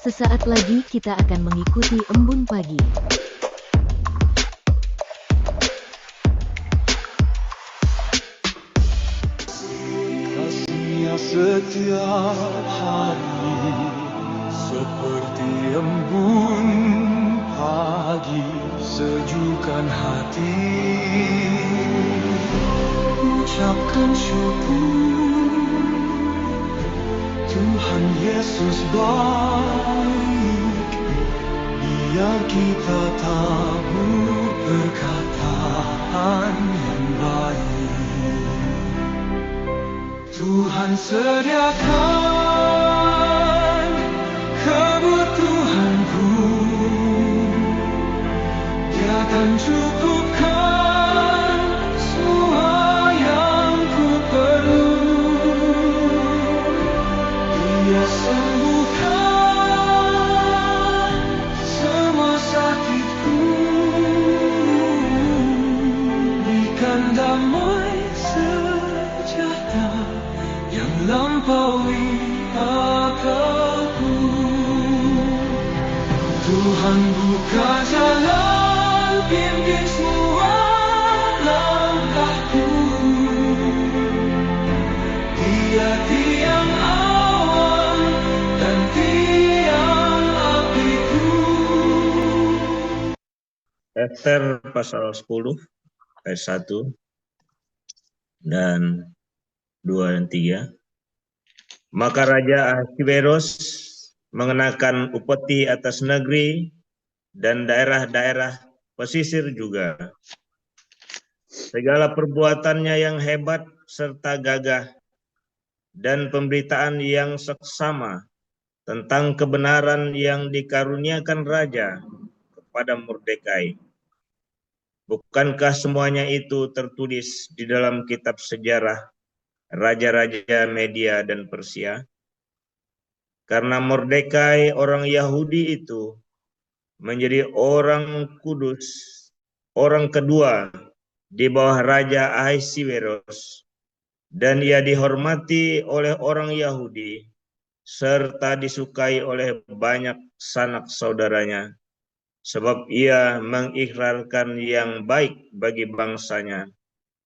Sesaat lagi kita akan mengikuti embun pagi. Kasih-Nya setiap hari seperti embun pagi, sejukkan hati. Ucapkan syukur, Tuhan Yesus baik. Biar kita tabur perkataan yang baik. Tuhan sediakan kebutuhanku, Dia akan cukupkan semua yang ku perlu. Dia sembuhkan semua sakitku, berikan damai sejahtera yang lampaui akalku. Tuhan buka jalan, pimpin semua langkahku. Dia tiang awan dan tiang apiku. Ester pasal 10 ayat 1 dan 2 dan 3. Maka Raja Ahasveros mengenakan upeti atas negeri dan daerah-daerah pesisir juga. Segala perbuatannya yang hebat serta gagah dan pemberitaan yang seksama tentang kebenaran yang dikaruniakan Raja kepada Mordekai. Bukankah semuanya itu tertulis di dalam kitab sejarah raja-raja Media dan Persia? Karena Mordekai orang Yahudi itu menjadi orang kudus, orang kedua di bawah Raja Ahasveros, dan ia dihormati oleh orang Yahudi serta disukai oleh banyak sanak saudaranya, sebab ia mengikrarkan yang baik bagi bangsanya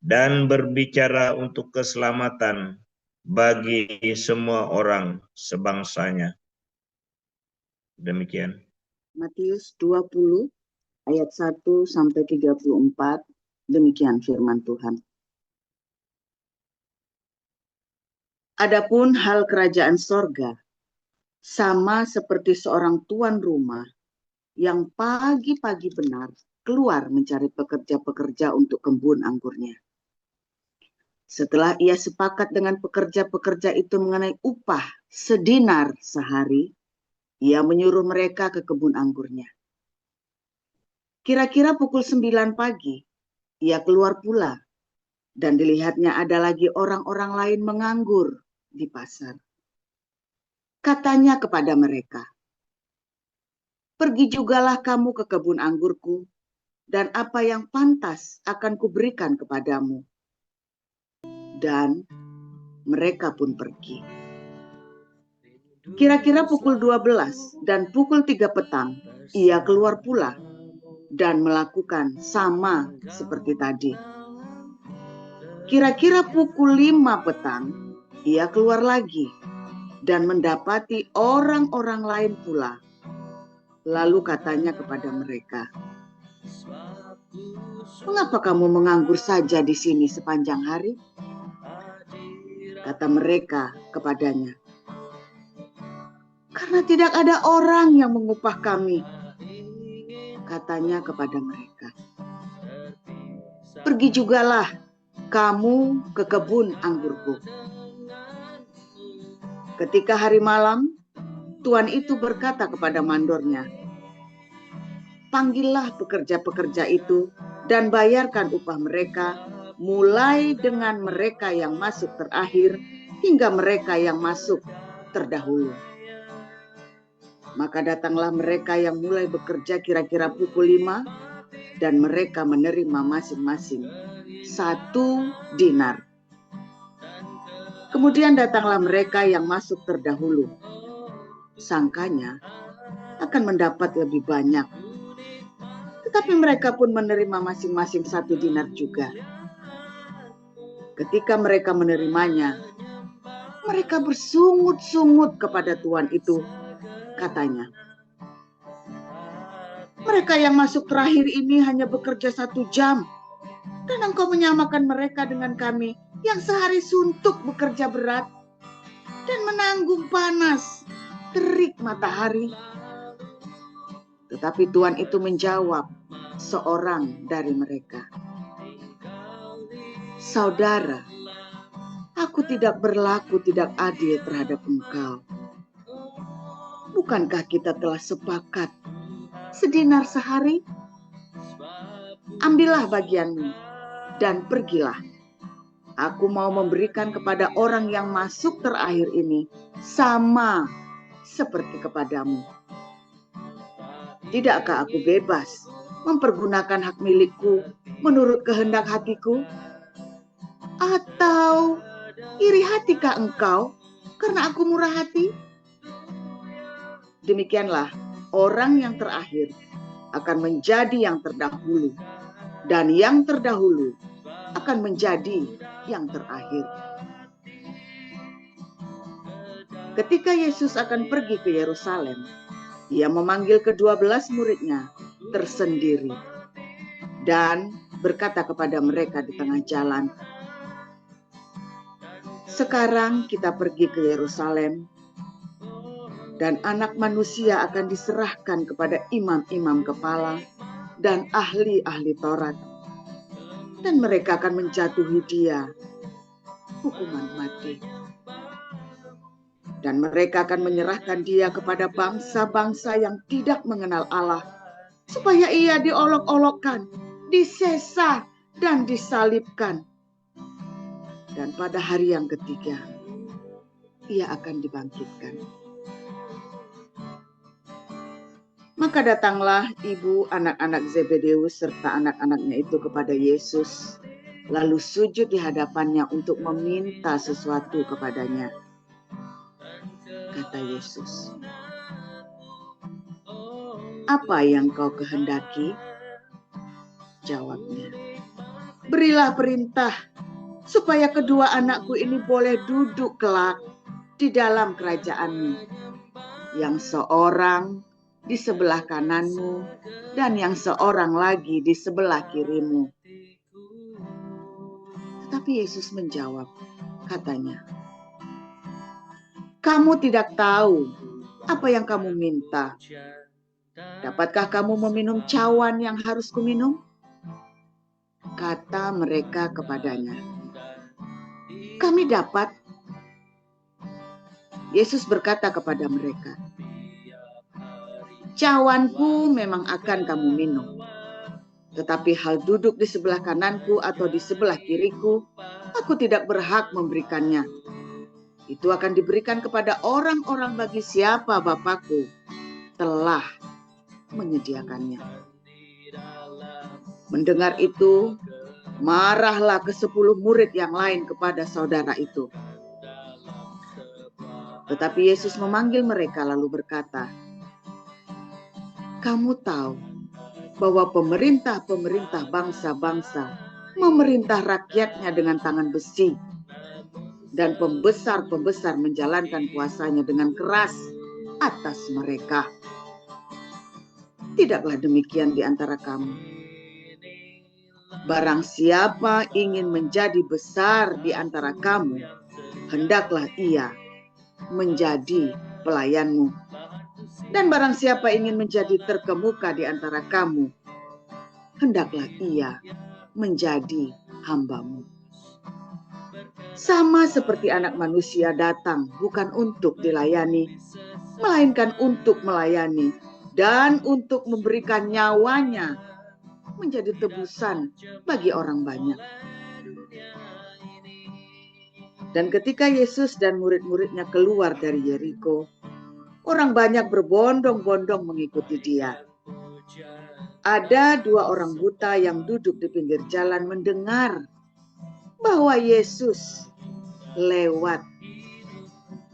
dan berbicara untuk keselamatan bagi semua orang sebangsanya. Demikian. Matius 20 ayat 1 sampai 34, demikian firman Tuhan. Adapun hal kerajaan sorga sama seperti seorang tuan rumah yang pagi-pagi benar keluar mencari pekerja-pekerja untuk kebun anggurnya. Setelah ia sepakat dengan pekerja-pekerja itu mengenai upah sedinar sehari, ia menyuruh mereka ke kebun anggurnya. Kira-kira pukul 9 pagi, ia keluar pula, dan dilihatnya ada lagi orang-orang lain menganggur di pasar. Katanya kepada mereka, "Pergi jugalah kamu ke kebun anggurku, dan apa yang pantas akan kuberikan kepadamu." Dan mereka pun pergi. Kira-kira pukul 12 dan pukul 3 petang, ia keluar pula dan melakukan sama seperti tadi. Kira-kira pukul 5 petang, ia keluar lagi dan mendapati orang-orang lain pula. Lalu katanya kepada mereka, "Mengapa kamu menganggur saja di sini sepanjang hari?" Kata mereka kepadanya, "Karena tidak ada orang yang mengupah kami." Katanya kepada mereka, "Pergi jugalah kamu ke kebun anggurku." Ketika hari malam, tuan itu berkata kepada mandornya, "Panggillah pekerja-pekerja itu dan bayarkan upah mereka, mulai dengan mereka yang masuk terakhir hingga mereka yang masuk terdahulu." Maka datanglah mereka yang mulai bekerja kira-kira pukul 5, dan mereka menerima masing-masing 1 dinar. Kemudian datanglah mereka yang masuk terdahulu. Sangkanya akan mendapat lebih banyak. Tetapi mereka pun menerima masing-masing 1 dinar juga. Ketika mereka menerimanya, mereka bersungut-sungut kepada tuan itu. Katanya, mereka yang masuk terakhir ini hanya bekerja 1 jam. Dan engkau menyamakan mereka dengan kami yang sehari suntuk bekerja berat dan menanggung panas terik matahari. Tetapi tuan itu menjawab seorang dari mereka, "Saudara, aku tidak berlaku tidak adil terhadap engkau. Bukankah kita telah sepakat 1 dinar sehari? Ambillah bagianmu dan pergilah. Aku mau memberikan kepada orang yang masuk terakhir ini sama seperti kepadamu. Tidakkah aku bebas mempergunakan hak milikku menurut kehendak hatiku? Atau iri hatikah engkau karena aku murah hati?" Demikianlah orang yang terakhir akan menjadi yang terdahulu, dan yang terdahulu akan menjadi yang terakhir. Ketika Yesus akan pergi ke Yerusalem, Ia memanggil ke-12 muridnya tersendiri dan berkata kepada mereka di tengah jalan, "Sekarang kita pergi ke Yerusalem, dan Anak Manusia akan diserahkan kepada imam-imam kepala dan ahli-ahli Taurat. Dan mereka akan menjatuhi Dia hukuman mati. Dan mereka akan menyerahkan Dia kepada bangsa-bangsa yang tidak mengenal Allah, supaya Ia diolok-olokkan, disesah, dan disalibkan. Dan pada hari yang ketiga, Ia akan dibangkitkan." Maka datanglah ibu anak-anak Zebedeus serta anak-anaknya itu kepada Yesus, lalu sujud di hadapannya untuk meminta sesuatu kepadanya. Kata Yesus, "Apa yang kau kehendaki?" Jawabnya, "Berilah perintah supaya kedua anakku ini boleh duduk kelak di dalam kerajaan-Mu, yang seorang di sebelah kananmu dan yang seorang lagi di sebelah kirimu." Tetapi Yesus menjawab, katanya, "Kamu tidak tahu apa yang kamu minta. Dapatkah kamu meminum cawan yang harus kuminum?" Kata mereka kepadanya, "Kami dapat." Yesus berkata kepada mereka, "Cawanku memang akan kamu minum. Tetapi hal duduk di sebelah kananku atau di sebelah kiriku, aku tidak berhak memberikannya. Itu akan diberikan kepada orang-orang bagi siapa Bapakku telah menyediakannya." Mendengar itu, marahlah ke-10 murid yang lain kepada saudara itu. Tetapi Yesus memanggil mereka lalu berkata, "Kamu tahu bahwa pemerintah-pemerintah bangsa-bangsa memerintah rakyatnya dengan tangan besi, dan pembesar-pembesar menjalankan kuasanya dengan keras atas mereka. Tidaklah demikian di antara kamu. Barang siapa ingin menjadi besar di antara kamu, hendaklah ia menjadi pelayanmu. Dan barang siapa ingin menjadi terkemuka di antara kamu, hendaklah ia menjadi hambamu. Sama seperti Anak Manusia datang bukan untuk dilayani, melainkan untuk melayani dan untuk memberikan nyawanya menjadi tebusan bagi orang banyak." Dan ketika Yesus dan murid-muridnya keluar dari Yeriko, orang banyak berbondong-bondong mengikuti Dia. Ada 2 orang buta yang duduk di pinggir jalan mendengar bahwa Yesus lewat.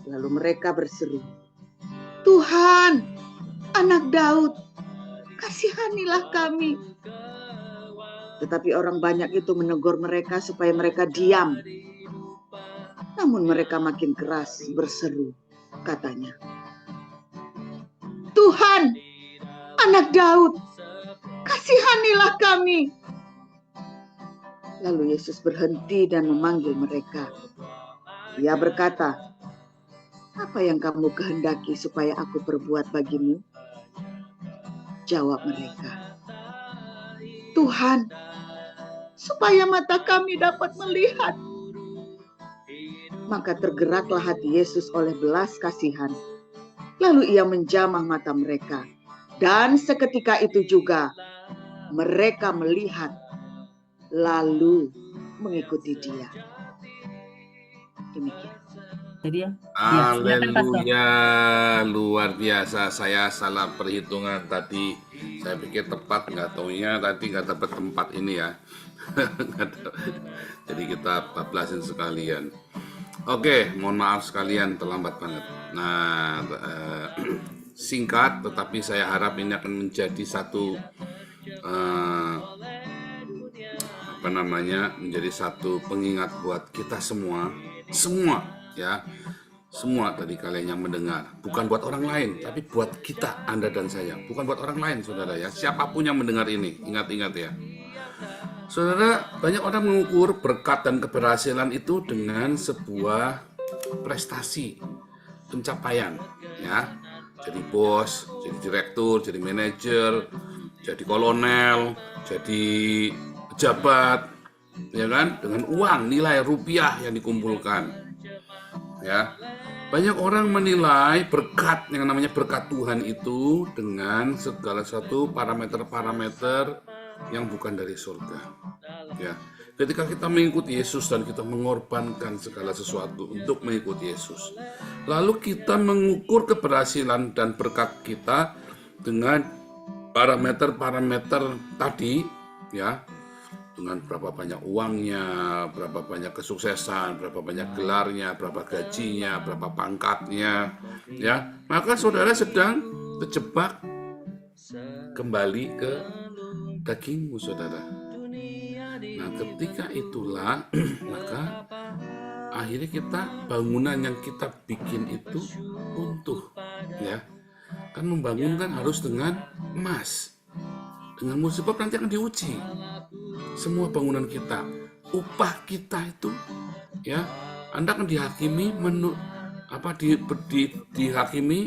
Lalu mereka berseru, "Tuhan, Anak Daud, kasihanilah kami. Tetapi orang banyak itu menegur mereka supaya mereka diam. Namun mereka makin keras berseru, katanya, Tuhan, Anak Daud, kasihanilah kami. Lalu Yesus berhenti dan memanggil mereka. Ia berkata, apa yang kamu kehendaki supaya aku perbuat bagimu? Jawab mereka, Tuhan, supaya mata kami dapat melihat. Maka tergeraklah hati Yesus oleh belas kasihan. Lalu ia menjamah mata mereka. Dan seketika itu juga mereka melihat, lalu mengikuti dia. Demikian. Jadi ya. Haleluya, luar biasa. Saya salah perhitungan tadi. Saya pikir tepat, nggak taunya tadi nggak dapat tempat ini ya. Jadi kita bablasin sekalian. Oke, mohon maaf sekalian terlambat banget. Nah, singkat, tetapi saya harap ini akan menjadi satu menjadi satu pengingat buat kita semua ya. Semua tadi kalian yang mendengar, bukan buat orang lain, tapi buat kita, Anda dan saya. Bukan buat orang lain, saudara ya. Siapapun yang mendengar ini, ingat-ingat ya. Saudara, banyak orang mengukur berkat dan keberhasilan itu dengan sebuah prestasi, pencapaian, ya. Jadi bos, jadi direktur, jadi manajer, jadi kolonel, jadi pejabat, ya kan? Dengan uang, nilai rupiah yang dikumpulkan, ya. Banyak orang menilai berkat yang namanya berkat Tuhan itu dengan segala satu parameter-parameter yang bukan dari surga. Ya, ketika kita mengikuti Yesus dan kita mengorbankan segala sesuatu untuk mengikuti Yesus, lalu kita mengukur keberhasilan dan berkat kita dengan parameter-parameter tadi, ya, dengan berapa banyak uangnya, berapa banyak kesuksesan, berapa banyak gelarnya, berapa gajinya, berapa pangkatnya, ya, maka saudara sedang terjebak kembali ke dagingmu, saudara. Nah, ketika itulah maka akhirnya kita bangunan yang kita bikin itu runtuh, ya. Kan membangun kan harus dengan emas, dengan musibah nanti akan diuji. Semua bangunan kita, upah kita itu, ya, Anda akan dihakimi dihakimi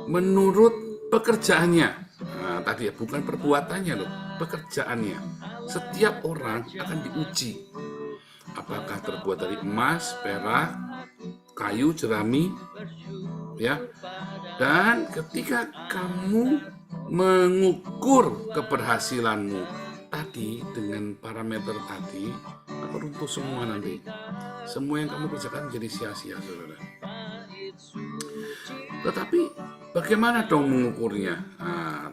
menurut pekerjaannya. Nah, tadi ya, bukan perbuatannya loh, pekerjaannya. Setiap orang akan diuji. Apakah terbuat dari emas, perak, kayu, jerami, ya. Dan ketika kamu mengukur keberhasilanmu tadi dengan parameter tadi, maka runtuh semua nanti. Semua yang kamu kerjakan menjadi sia-sia, saudara. Tetapi bagaimana dong mengukurnya? Nah,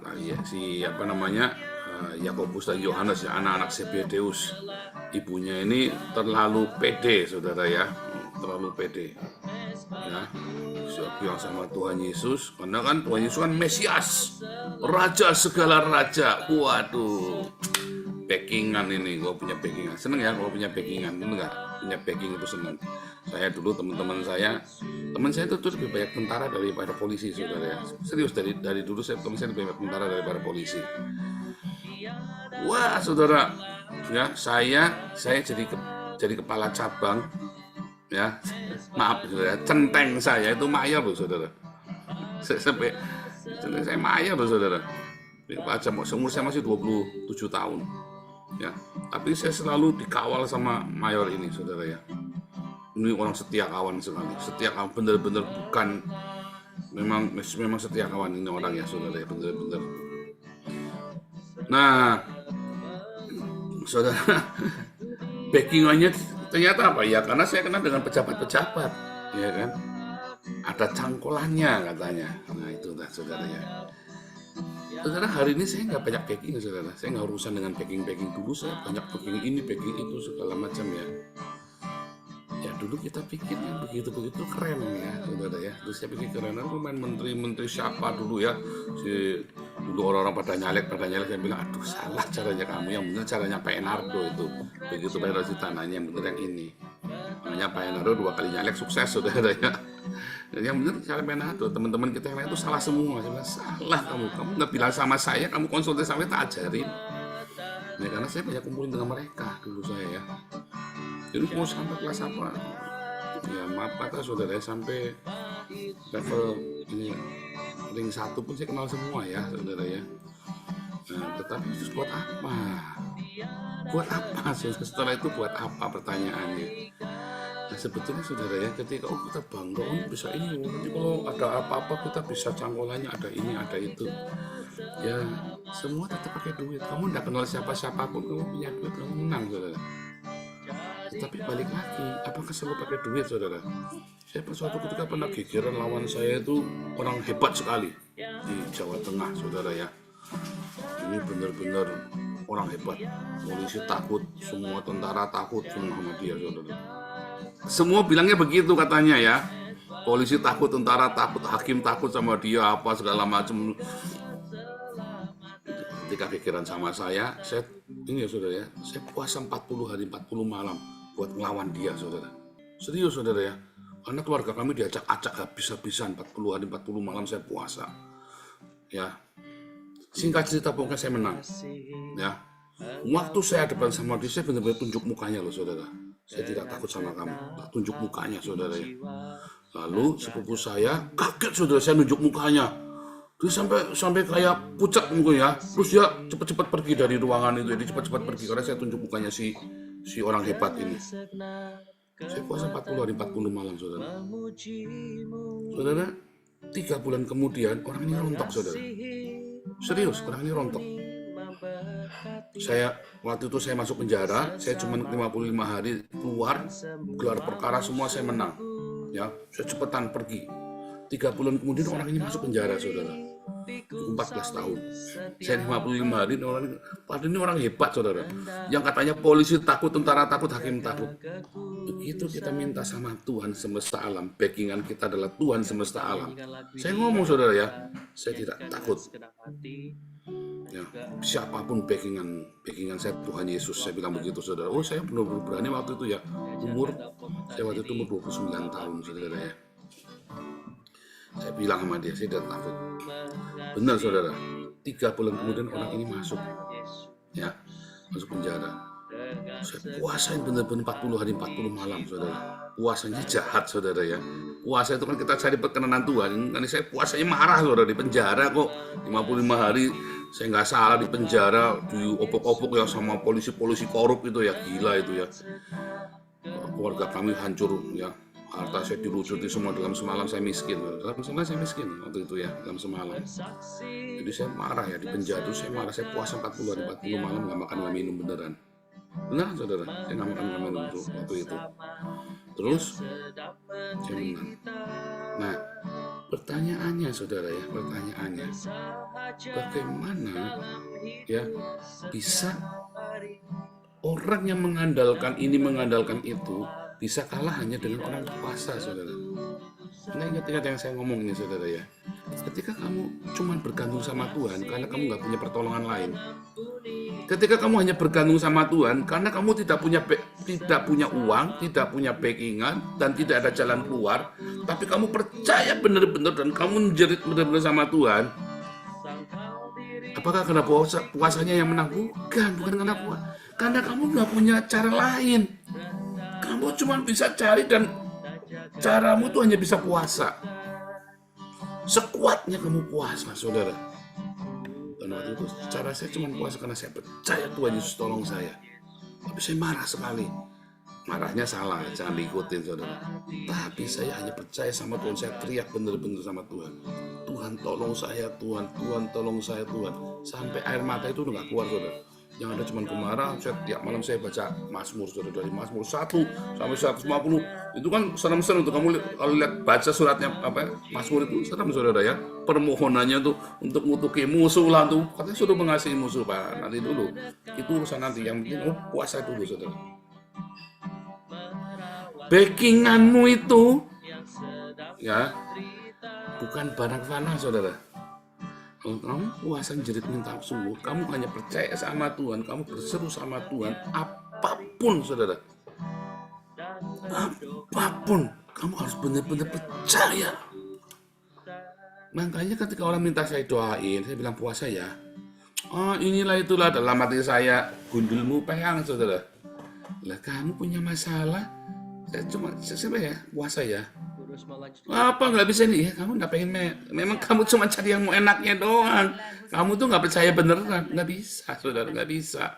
Yakobus dan Yohanes, ya, anak-anak Zebedeus, ibunya ini terlalu pede, saudara ya, terlalu pede. Ya, bilang sama Tuhan Yesus, karena kan Tuhan Yesus kan Mesias, Raja segala raja. Waduh, backingan ini, gue punya backingan. Seneng ya kalau punya backingan, bener nggak? Punya backing itu seneng. Saya dulu teman saya itu tuh lebih banyak tentara daripada polisi, saudara ya. Serius, dari dulu teman saya lebih banyak tentara daripada polisi. Wah, saudara, ya, saya jadi kepala cabang, ya, maaf saudara, centeng saya itu mayor loh, saudara. Saya mayor loh, saudara. Umur saya masih 27 tahun, ya, tapi saya selalu dikawal sama mayor ini, saudara ya. Ini orang setia kawan sekali, setia kawan, bener-bener bukan, memang setia kawan ini orang ya, saudara ya, bener-bener. Nah, saudara, backingannya ternyata apa ya? Karena saya kenal dengan pejabat-pejabat, ya kan? Ada cangkolannya katanya. Nah, itu dah, saudara ya. Saudara, hari ini saya nggak banyak backing, saudara. Saya nggak urusan dengan backing dulu. Saya banyak backing ini, backing itu, segala macam ya. Ya dulu kita pikir yang begitu-begitu keren ya, saudara ya. Terus saya pikir keren, aku main menteri siapa dulu ya. Dulu orang-orang pada nyalek, saya bilang, aduh salah caranya kamu, yang benar caranya Pak Enardo itu. Begitu Pak Rosita nanya, yang benar yang ini. Makanya Pak Enardo 2 kali nyalek sukses, saudara ya. Dan yang benar cara Pak Enardo, teman-teman kita yang lain itu salah semua. Saya bilang, salah kamu nggak bilang sama saya, kamu konsultasi sama saya, tak ajarin. Ya, karena saya banyak kumpulin dengan mereka dulu saya ya. Jadi mau sampai kelas apa? Ya maaf kata saudara, sampai level ini ring 1 pun saya kenal semua ya saudara ya. Nah, tetapi itu buat apa? Buat apa sih? Setelah itu buat apa pertanyaannya? Nah sebetulnya saudara ya, ketika kita bangga, bisa ini, nanti kalau ada apa-apa kita bisa cangkolannya, ada ini, ada itu. Ya semua tetap pakai duit. Kamu tidak kenal siapa-siapa pun, kamu punya duit, kamu menang saudara. Tapi balik lagi, apakah selalu pakai duit saudara? Saya suatu ketika pernah gegeran lawan saya itu orang hebat sekali di Jawa Tengah saudara ya. Ini benar-benar orang hebat. Polisi takut, semua tentara takut semua sama dia saudara. Semua bilangnya begitu katanya ya. Polisi takut, tentara takut, hakim takut sama dia, apa segala macam. Ketika pikiran sama saya ini ya saudara ya, saya puasa 40 hari 40 malam buat ngelawan dia saudara. Serius saudara ya, karena keluarga kami diacak-acak habis-habisan 40 hari 40 malam saya puasa. Ya, singkat cerita pokoknya saya menang. Ya, waktu saya depan sama dia, saya benar-benar tunjuk mukanya loh saudara. Saya tidak takut sama kamu, tunjuk mukanya saudara ya. Lalu sepupu saya kaget saudara, saya nunjuk mukanya. Terus sampai kayak pucat mukanya. Terus dia cepat-cepat pergi dari ruangan itu. Dia cepat-cepat pergi karena saya tunjuk mukanya si orang hebat ini. Saya puasa 40 hari 40 malam saudara. Saudara, 3 bulan kemudian orang ini rontok saudara. Serius, orang ini rontok. Waktu itu saya masuk penjara, saya cuma 55 hari keluar, gelar perkara semua saya menang. Ya, saya cepetan pergi. 3 bulan kemudian orang ini masuk penjara saudara. 14 tahun. Saya 55 hari, padahal ini orang hebat saudara. Yang katanya polisi takut, tentara takut, hakim takut. Begitu kita minta sama Tuhan semesta alam, backingan kita adalah Tuhan semesta alam. Saya ngomong saudara ya, saya tidak takut. Ya, siapapun backingan saya Tuhan Yesus, saya bilang begitu saudara. Oh saya benar-benar berani waktu itu ya. Saya waktu itu umur 29 tahun saudara ya. Saya bilang sama dia, saya tidak takut. Benar saudara, 3 bulan kemudian orang ini masuk penjara. Saya puasain benar-benar 40 hari 40 malam saudara. Puasanya jahat saudara ya. Puasa itu kan kita cari perkenanan Tuhan. Karena saya puasanya marah saudara, di penjara kok 55 hari. Saya nggak salah di penjara, diopok-opok ya sama polisi-polisi korup itu ya, gila itu ya. Keluarga kami hancur ya. Harta saya dilucuti semua dalam semalam, saya miskin. Dalam semalam saya miskin waktu itu ya, dalam semalam. Jadi saya marah ya, di penjara saya marah, saya puasa 40 hari 40 malam, nggak makan nggak minum beneran. Benar saudara, saya nggak makan nggak minum waktu itu. Terus saya menang. Nah, pertanyaannya saudara ya, bagaimana ya bisa orang yang mengandalkan ini mengandalkan itu bisa kalah hanya dengan orang puasa saudara. Nah ingat yang saya ngomong ini saudara ya, ketika kamu cuma bergantung sama Tuhan karena kamu nggak punya pertolongan lain, ketika kamu hanya bergantung sama Tuhan karena kamu tidak punya uang, tidak punya backingan dan tidak ada jalan keluar, tapi kamu percaya benar-benar dan kamu menjerit benar-benar sama Tuhan, apakah karena puasanya yang menang? Bukan karena puasa, karena kamu nggak punya cara lain. Kamu cuma bisa cari dan caramu tuh hanya bisa puasa. Sekuatnya kamu puasa, saudara. Dan waktu itu cara saya cuma puasa karena saya percaya Tuhan Yesus tolong saya. Tapi saya marah sekali. Marahnya salah, jangan diikutin saudara. Tapi saya hanya percaya sama Tuhan, saya teriak bener-bener sama Tuhan. Tuhan tolong saya, Tuhan tolong saya, Tuhan. Sampai air mata itu udah gak keluar saudara. Yang ada cuma kemarahan. Tiap malam saya baca Mazmur saudara, dari Mazmur 1 sampai 150. Itu kan serem-serem tuh, kamu kalau lihat baca suratnya Mazmur itu serem saudara ya. Permohonannya tuh untuk ngutuki musuh lah tuh. Katanya suruh mengasihi musuh Pak. Nanti dulu. Itu urusan nanti, yang penting puasa dulu saudara. backinganmu itu ya bukan barang fana, saudara. Kalau kamu puasa jerit minta sungguh, kamu hanya percaya sama Tuhan, kamu berseru sama Tuhan, apapun, saudara, apapun, kamu harus benar-benar percaya. Makanya ketika orang minta saya doain, saya bilang puasa ya. Oh, inilah itulah dalam hati saya, gundulmu peyang, saudara. Lah kamu punya masalah, saya cuma ya puasa ya. Apa nggak bisa nih ya? Kamu nggak pengen memang kamu cuma cari yang mau enaknya doang. Kamu tuh nggak percaya beneran, nggak bisa, saudara, nggak bisa.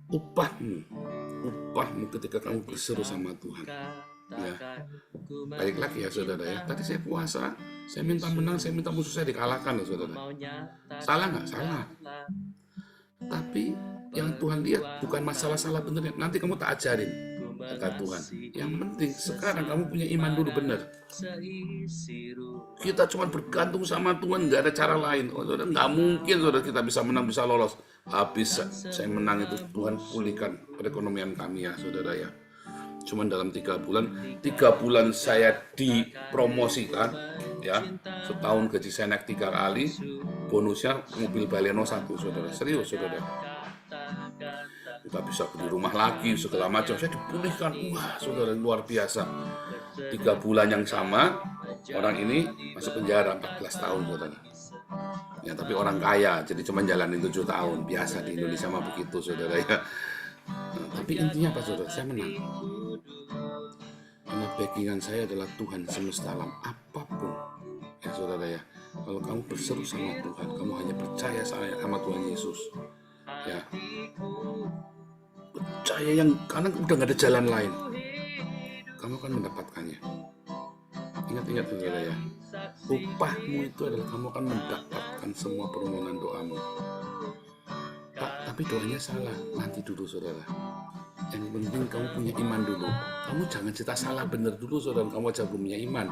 Upahmu ketika kamu berseru sama Tuhan. Ya, balik lagi ya, saudara ya. Tadi saya puasa, saya minta menang, saya minta musuh saya dikalahkan, ya, saudara. Salah nggak? Salah. Tapi yang Tuhan lihat bukan masalah-salah benernya. Nanti kamu tak ajarin, kata Tuhan. Yang penting sekarang kamu punya iman dulu benar. Kita cuma bergantung sama Tuhan, nggak ada cara lain. Oh, saudara, nggak mungkin, saudara, kita bisa menang, bisa lolos. Habis saya menang itu Tuhan pulihkan perekonomian kami ya, saudara ya. Cuman dalam 3 bulan saya dipromosikan ya, setahun gaji saya naik 3 kali, bonusnya mobil Baleno 1, saudara. Serius, saudara. Kita bisa beli rumah lagi, segala macam. Saya dipulihkan. Wah, saudara, luar biasa. 3 bulan yang sama, orang ini masuk penjara 14 tahun, saudara. Ya, tapi orang kaya, jadi cuma jalanin 7 tahun. Biasa di Indonesia mah begitu, saudara ya. Nah, tapi intinya apa, saudara? Saya menang. Karena backingan saya adalah Tuhan semesta alam, apapun ya, saudara ya. Kalau kamu berseru sama Tuhan, kamu hanya percaya sama Tuhan Yesus ya, percaya yang karena udah gak ada jalan lain, kamu akan mendapatkannya. Ingat-ingat, saudara ya, upahmu itu adalah kamu akan mendapatkan semua permohonan doamu. Pak, tapi doanya salah. Nanti dulu, saudara. Yang penting kamu punya iman dulu. Kamu jangan cerita salah benar dulu, saudara. Kamu aja belum punya iman.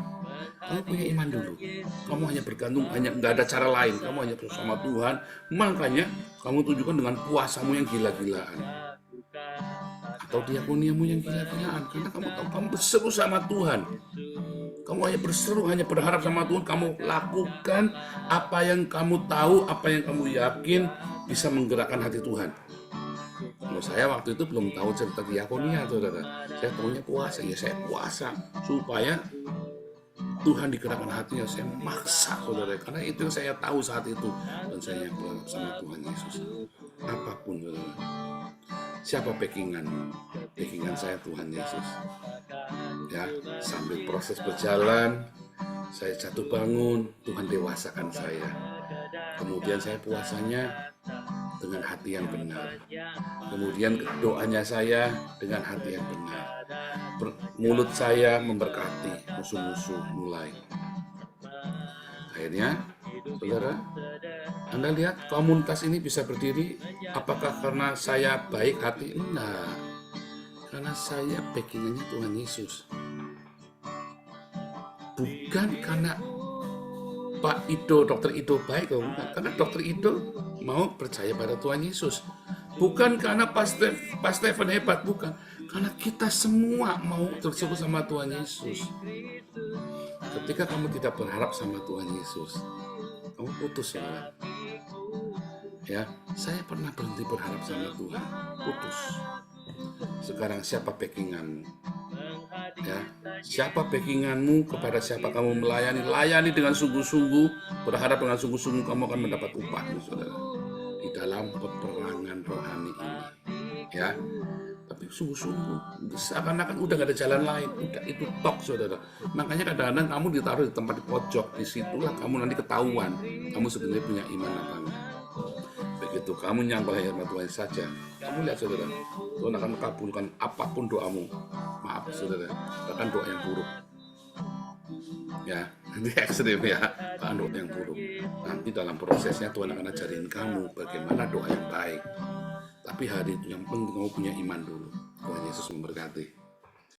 Kamu punya iman dulu. Kamu hanya bergantung, hanya nggak ada cara lain. Kamu hanya bersama Tuhan. Makanya kamu tunjukkan dengan puasamu yang gila-gilaan, atau diakoniamu yang gila-gilaan. Karena kamu tahu kamu berseru sama Tuhan. Kamu hanya berseru, hanya berharap sama Tuhan. Kamu lakukan apa yang kamu tahu, apa yang kamu yakin bisa menggerakkan hati Tuhan. Kalau saya waktu itu belum tahu cerita diakonia, saudara. Saya tahunya puasa. Ya saya puasa supaya Tuhan digerakkan hatinya. Saya maksa, saudara. Karena itu yang saya tahu saat itu. Dan saya berharap sama Tuhan Yesus. Apapun, saudara. Siapa backingan? Backingan saya Tuhan Yesus. Ya, sambil proses berjalan, saya jatuh bangun, Tuhan dewasakan saya. Kemudian saya puasanya dengan hati yang benar. Kemudian doanya saya dengan hati yang benar. Mulut saya memberkati, musuh-musuh mulai. Akhirnya, saudara, Anda lihat komunitas ini bisa berdiri. Apakah karena saya baik hati? Enggak. Karena saya backingannya Tuhan Yesus. Bukan karena Pak Ido, Dokter Ido baik, bukan. Karena Dokter Ido mau percaya pada Tuhan Yesus. Bukan karena Pak Stephen hebat, bukan. Karena kita semua mau terseru sama Tuhan Yesus. Ketika kamu tidak berharap sama Tuhan Yesus, kamu putus, ya. Ya, saya pernah berhenti berharap sama Tuhan, putus. Sekarang siapa backinganmu? Ya, siapa backinganmu, kepada siapa kamu melayani? Layani dengan sungguh-sungguh, berharap dengan sungguh-sungguh kamu akan mendapat upahmu, saudara, di dalam peperangan rohani ini. Ya, tapi sungguh-sungguh, seakan-akan udah gak ada jalan lain, udah itu tok, saudara. Makanya kadang-kadang kamu ditaruh di tempat di pojok, disitulah kamu nanti ketahuan kamu sebenarnya punya iman apa enggak. Begitu kamu nyambah sama Tuhan saja, kamu lihat, saudara, Tuhan akan mengabulkan apapun doamu. Maaf, saudara, bahkan doa yang buruk. Ya, nanti ekstrim ya, bahkan doa yang buruk. Nanti dalam prosesnya Tuhan akan ajarin kamu bagaimana doa yang baik. Tapi hari itu yang penting kamu punya iman dulu. Tuhan Yesus memberkati.